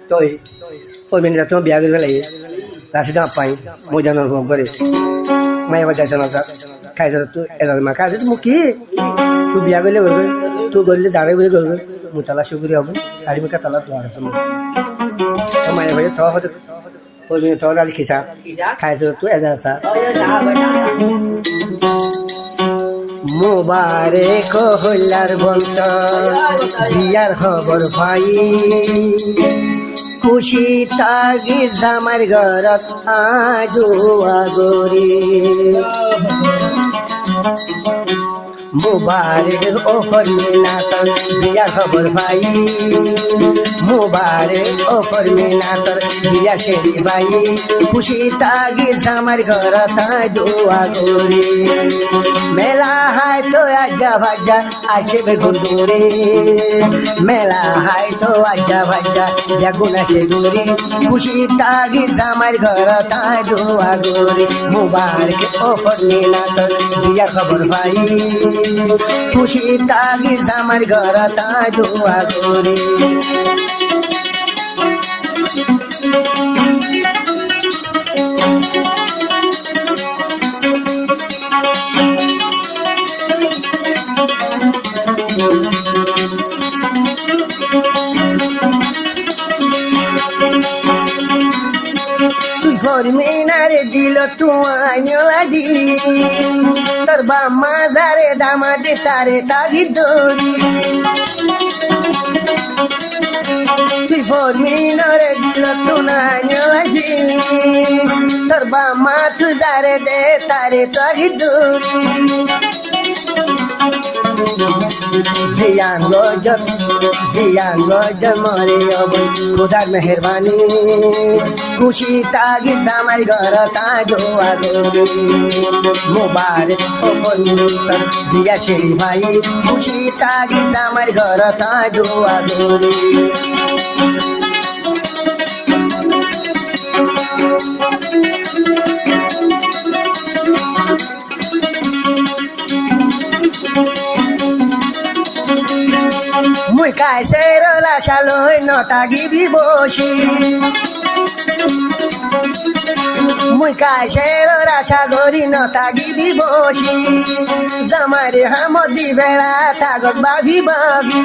tôi phôi mình ra tôi biar cái này rasa dah apa mau jangan orang kore mai apa jangan rasa khai ra tu era ma khai tu mukhi tu biar cái này tu gorle jare gore gore mutala shukri hobe sari me ka tala tu ara sama mai apa to hote phôi mình to ra khisa khai ra tu era sa মুবারক হইলার বন্ত বিয়ার খবর ভাই খুশি তাগি জামার ঘরত আজো আগরে মুবারক ও ফরমিনাতর বিয়ার খবর ভাই মুবারক ও ফরমিনাতর বিয়া শেরি ভাই খুশি তাগি জামার ঘরত আজো আগরে মেলা হায় তো আজ্জা ভাজ্জা আসে বেগুন দূরে মেলা হায় তো আজ্জা ভাজ্জা বেগুন আসে দূরে খুশি তাগি জামার ঘর তাই দোয়া গোরে মুবারক ও ফরমিনাতর বিয়া খবর ভাই খুশি তাগি জামার ঘর তাই দোয়া গোরে ফরমিনারে দিল তুয়াইলা দি তোর বাম্মা যারে দামাদে তারে তাগি দরি তুই ফরমিনারে দিল তুয়াইলা দি তোর বাম্মা তু যারে দে তারে তাগি দরি জিয়ান গজন মরে অবৈ খুদার মেহরবানি খুশি তাগি জামাই ঘর তা দোয়া গোরে মুবারক ও ফরমিনাতর বিয়া ছেড়ি ভাই খুশি তাগি জামাই ঘর তা দোয়া গোরে মুই কাইসের লাশালই নটা গিবি বসি মুই কাইসের রাশা ধরি নটা গিবি বসি জামারে হামদি বেড়া তাগত বাবি বাবি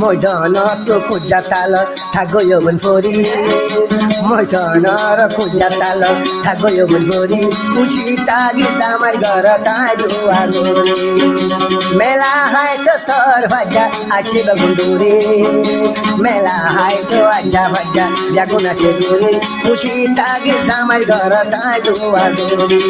ময়দানত খুঁজা তাল থাগয়বন ফরি ময়দানর খুঁজা তাল থাগয়বন ফরি খুশি তাগি জামার ঘর তাই দোয়া গোরে মেলা হায় তো তোর ভাজা আসে বেগুন দূরে মেলা হায় তো আজ্জা ভাজা বেগুন আসে দূরে খুশি তাগি জামার ঘর তাই দোয়া গোরে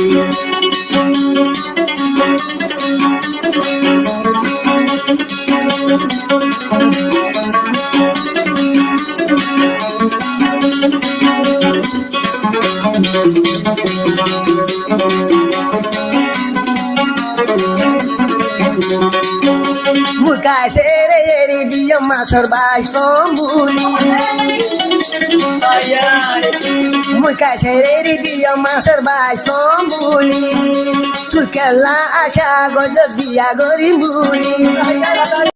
মুই কাইসের এরি দিও মাছর বাই সম্বুলি মুই কাইসের এরি দিও মাছর বাই সম্বুলি তুই কেলা আশা গজ বিয়া গরি মুলি